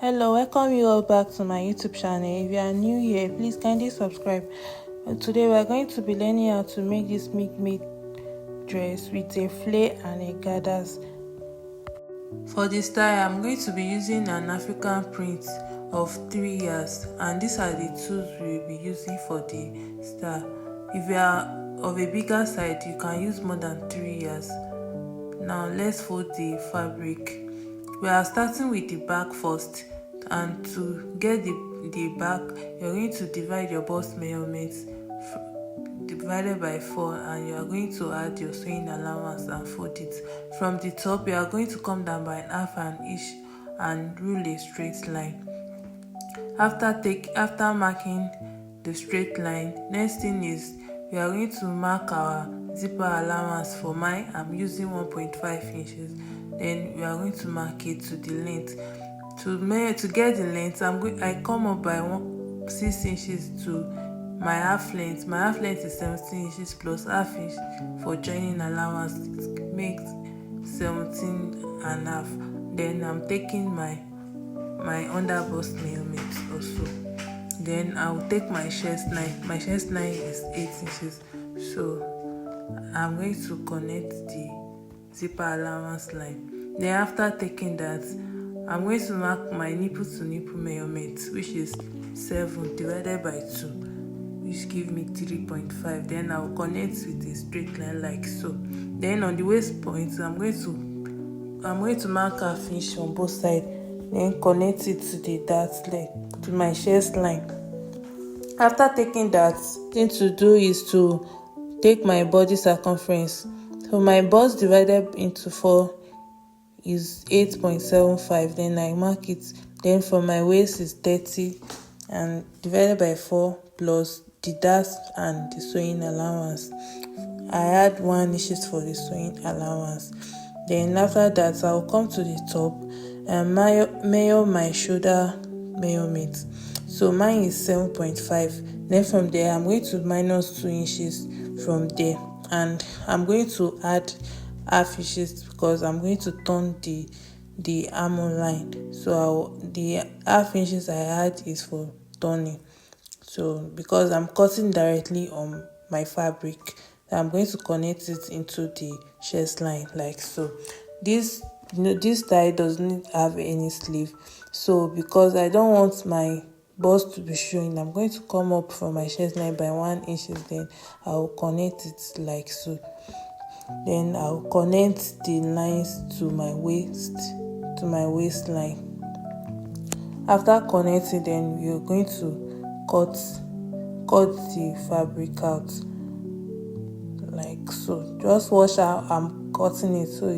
Hello, welcome you all back to my YouTube channel. If you are new here, please kindly subscribe. Today we are going to be learning how to make this milkmaid dress with a flare and a gathers. For this style, I'm going to be using an African print of 3 years, and these are the tools we will be using for the style. If you are of a bigger side, you can use more than 3 years. Now let's fold the fabric. We are starting with the back first, and to get the back, you're going to divide your bust measurement divided by 4, and you are going to add your sewing allowance and fold it. From the top, you are going to come down by half an inch and rule a straight line. After marking the straight line, next thing is we are going to mark our zipper allowance. For mine, I'm using 1.5 inches. Then we are going to mark it to the length. To get the length, I come up by 6 inches to my half length. My half length is 17 inches plus half inch for joining allowance. It makes 17 and a half. Then I'm taking my under bust measurement also. Then I'll take my chest line. My chest line is 8 inches. So I'm going to connect the zipper allowance line. Then after taking that, I'm going to mark my nipple to nipple measurement, which is 7 divided by 2, which gives me 3.5. Then I'll connect with a straight line like so. Then on the waist point, I'm going to mark half inch on both sides, then connect it to the dart leg, to my chest line. After taking that, thing to do is to take my body circumference. So my bust divided into 4 is 8.75. Then I mark it. Then for my waist is 30, and divided by 4 plus the dart and the sewing allowance. I add 1 inches for the sewing allowance. Then after that, I'll come to the top and measure my shoulder measurement. So mine is 7.5. Then from there, I'm going to minus 2 inches from there, and I'm going to add half inches because I'm going to turn the armor line. So the half inches I add is for turning. So because I'm cutting directly on my fabric, I'm going to connect it into the chest line like so. This style doesn't have any sleeve, so because I don't want my bust to be showing, I'm going to come up from my chest line by 1 inch. Then I'll connect it like so. Then I'll connect the lines to my waistline. After connecting, then we're going to cut the fabric out like so. Just watch how I'm cutting it so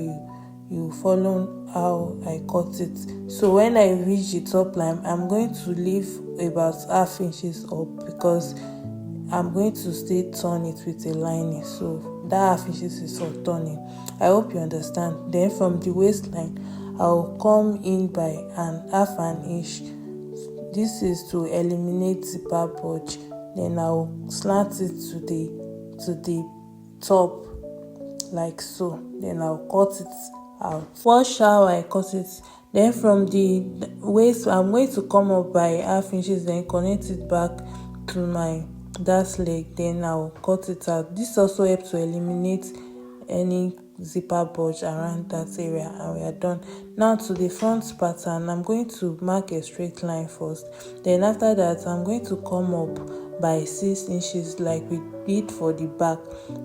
you follow how I cut it. So when I reach the top line, I'm going to leave about half inches up because I'm going to still turn it with a lining. So that half inches is for turning. I hope you understand. Then from the waistline, I'll come in by half an inch. This is to eliminate zipper bulge. Then I'll slant it to the top like so. Then I'll cut it out. Watch how I cut it. Then from the waist, I'm going to come up by half inches, then connect it back to my dart leg. Then I'll cut it out. This also helps to eliminate any zipper bulge around that area, and we are done. Now to the front pattern, I'm going to mark a straight line first. Then after that, I'm going to come up by 6 inches like we did for the back.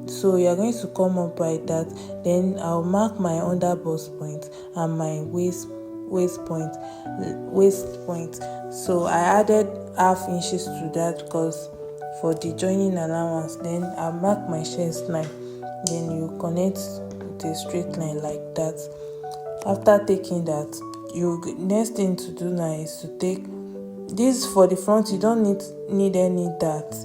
So you're going to come up by that. Then I'll mark my under bust point and my waist point. So I added half inches to that because for the joining allowance. Then I'll mark my chest line. Then you connect with a straight line like that. After taking that, next thing to do now is to take this for the front. You don't need any dart.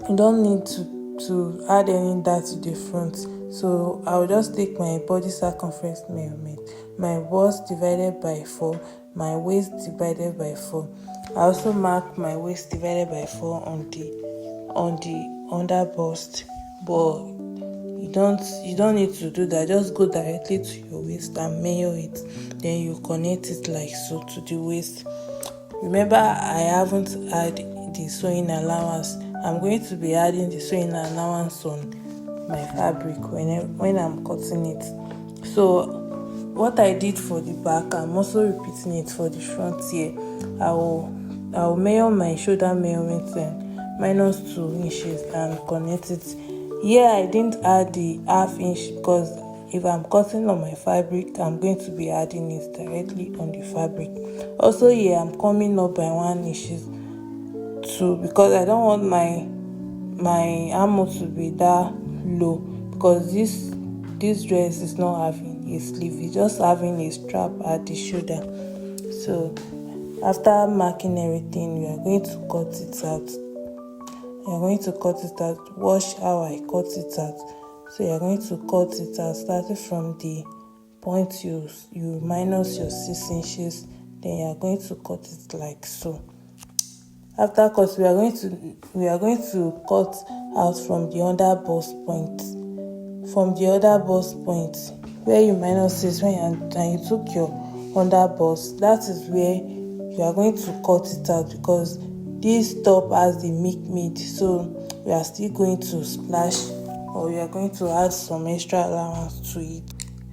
You don't need to add any dart to the front. So I'll just take my body circumference measurement, my bust divided by 4, my waist divided by 4. I also mark my waist divided by 4 on the under bust, but don't need to do that. Just go directly to your waist and measure it, then you connect it like so to the waist. Remember, I haven't add the sewing allowance. I'm going to be adding the sewing allowance on my fabric when I'm cutting it. So what I did for the back, I'm also repeating it for the front here. I will measure my shoulder measurement minus 2 inches and connect it. Here I didn't add the half inch because if I'm cutting on my fabric, I'm going to be adding it directly on the fabric. Also here I'm coming up by 1 inch too, because I don't want my armhole to be that low, because this dress is not having a sleeve, it's just having a strap at the shoulder. So after marking everything, we are going to cut it out. Watch how I cut it out. So you're going to cut it out starting from the point you minus your 6 inches, then you are going to cut it like so. After cut, we are going to cut out from the under bust point. From the other bust point where you minus 6 and you took your under bust, that is where you are going to cut it out, because this top has the milkmaid, so we are still going to splash, or we are going to add some extra allowance to it,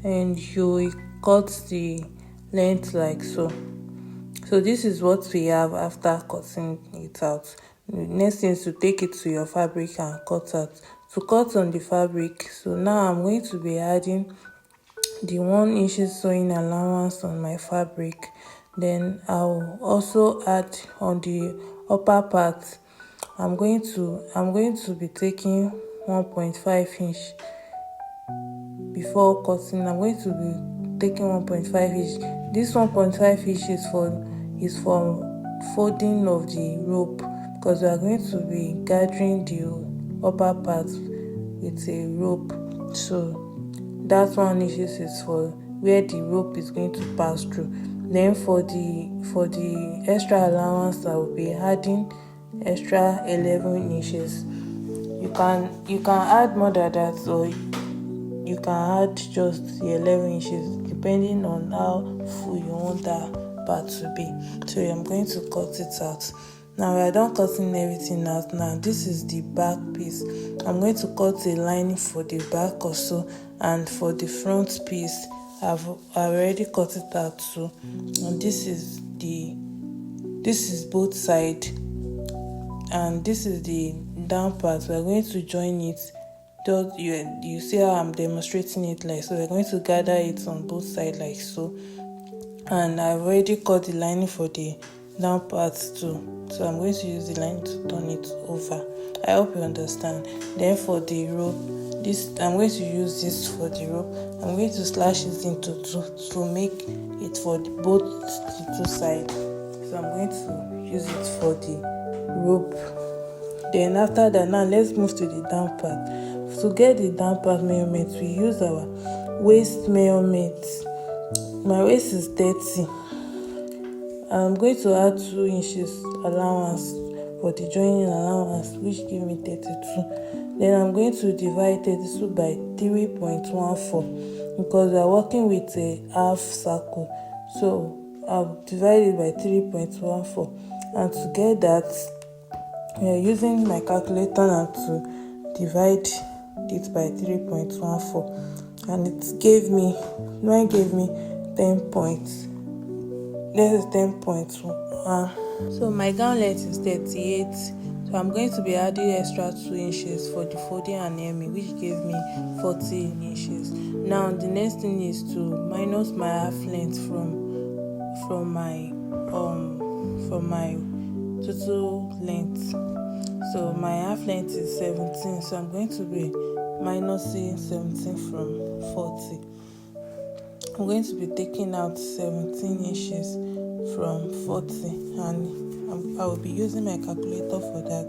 and you will cut the length like so. So this is what we have after cutting it out. The next thing is to take it to your fabric and cut out. To cut on the fabric, so now I'm going to be adding the 1 inch sewing allowance on my fabric. Then I'll also add on the upper part. I'm going to be taking 1.5 inch before cutting. I'm going to be taking 1.5 inch. This 1.5 inch is for folding of the rope, because we are going to be gathering the upper part with a rope. So that 1 inch is for where the rope is going to pass through. Then for the extra allowance, I will be adding extra 11 inches. You can add more than that, or you can add just the 11 inches depending on how full you want that part to be. So I'm going to cut it out. Now we are done cutting everything out. Now this is the back piece. I'm going to cut a lining for the back also, and for the front piece I've already cut it out too. And this is both side, and this is the down part. We're going to join it. You see how I'm demonstrating it like so. We're going to gather it on both sides like so, and I've already cut the lining for the down part too, so I'm going to use the line to turn it over. I hope you understand. Then for the rope, I'm going to use this for the rope. I'm going to slash it into two to make it for both the two sides. So I'm going to use it for the rope. Then after that, now let's move to the down part. To get the down part measurement, we use our waist measurement. My waist is 30. I'm going to add 2 inches allowance for the joining allowance, which give me 32. Then I'm going to divide 32 by 3.14 because we are working with a half circle. So I'll divide it by 3.14, and to get that, we are using my calculator now to divide it by 3.14, and it gave me 10 points. This is 10.1. So my gown length is 38. So I'm going to be adding extra 2 inches for the folding and hemming, which gave me 40 inches. Now the next thing is to minus my half length from my total length. So my half length is 17. So I'm going to be minusing 17 from 40. I'm going to be taking out 17 inches from 40, and I will be using my calculator for that.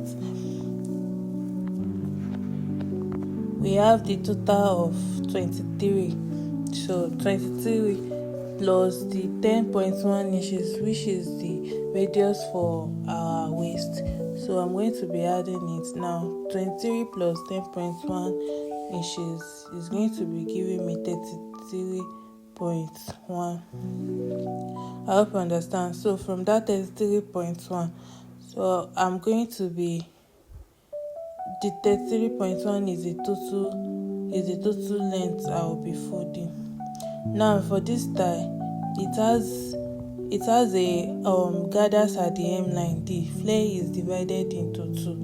We have the total of 23. So 23 plus the 10.1 inches, which is the radius for our waist. So I'm going to be adding it now. 23 plus 10.1 inches is going to be giving me 33.1. I hope you understand. So from that 33.1, so I'm going to be, the 33.1 is the total length I will be folding. Now for this tie, it has a gathers at the hemline. The flare is divided into two.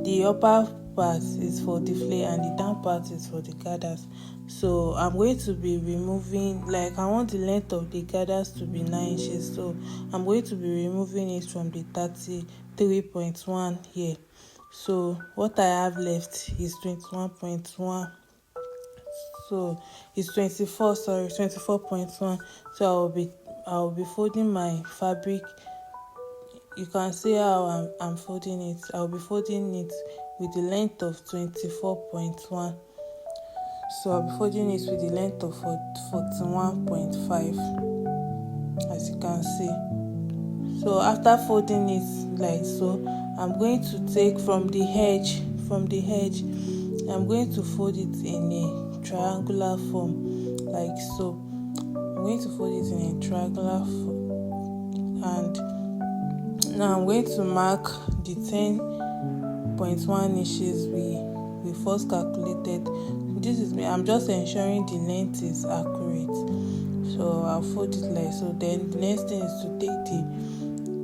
The upper part is for the flare and the down part is for the gathers. So I'm going to be removing, like I want the length of the gathers to be 9 inches, so I'm going to be removing it from the 33.1 here. So what I have left is 21.1. So it's 24.1. So I'll be folding my fabric. You can see how I'm folding it. I'll be folding it with the length of 24.1. So I'll be folding it with the length of 41.5, as you can see. So after folding it like so, I'm going to take from the edge, I'm going to fold it in a triangular form like so. I'm going to fold it in a triangular form, and now I'm going to mark the 10.1 inches we first calculated. This is me, I'm just ensuring the length is accurate. So I'll fold it like so. Then the next thing is to take the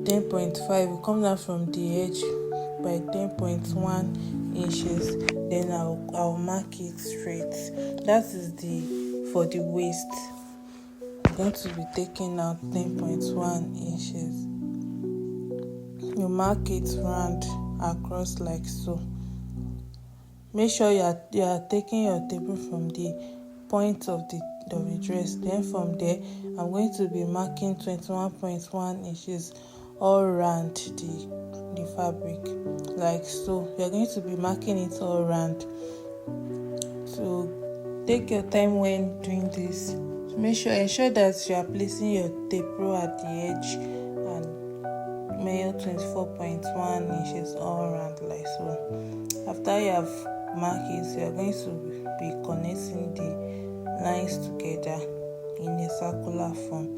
10.5, we come down from the edge by 10.1 inches. Then I'll mark it straight. That is for the waist. I'm going to be taking out 10.1 inches. You mark it round across like so. Make sure you are taking your table from the point of the dress. Then from there, I'm going to be marking 21.1 inches all around the fabric like so. You're going to be marking it all around. So take your time when doing this. So ensure that you are placing your tape roll at the edge and measure 24.1 inches all around like so. After you have marked it, you are going to be connecting the lines together in a circular form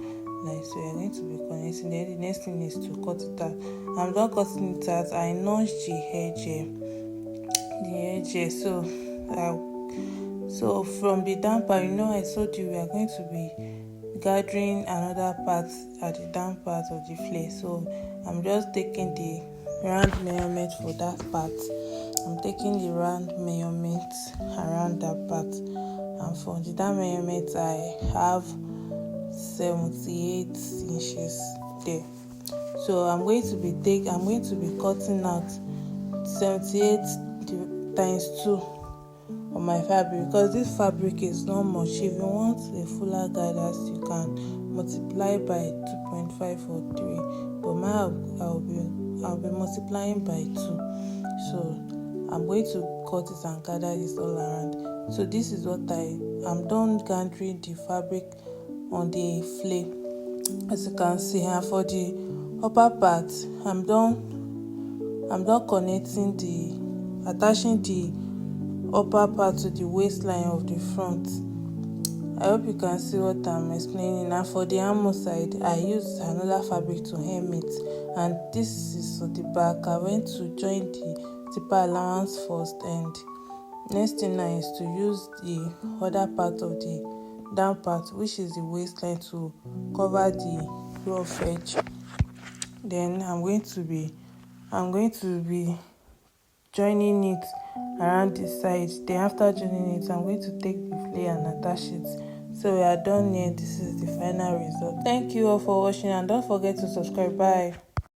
like so. You are going to be connecting. Then the next thing is to cut it out. I'm done cutting it out. I notched the edge here. So from the down part, I told you we are going to be gathering another part at the down part of the flare. So I'm just taking the round measurement for that part. I'm taking the round measurement around that part, and for the down measurement I have 78 inches there. So I'm going to be cutting out 78 times 2 on my fabric, because this fabric is not much. If you want a fuller gathers, you can multiply by 2.5 or 3, but mine I'll be multiplying by 2. So I'm going to cut it and gather this all around. So this is what I'm done gathering the fabric on the flare, as you can see. And for the upper part, I'm done attaching the upper part to the waistline of the front. I hope you can see what I'm explaining. And for the armhole side, I used another fabric to hem it, and this is for the back. I went to join the zipper allowance first, and next thing now is to use the other part of the down part, which is the waistline, to cover the rough edge. Then I'm going to be joining it around the side. Then after joining it, I'm going to take the flare and attach it. So we are done here. This is the final result. Thank you all for watching, and don't forget to subscribe. Bye.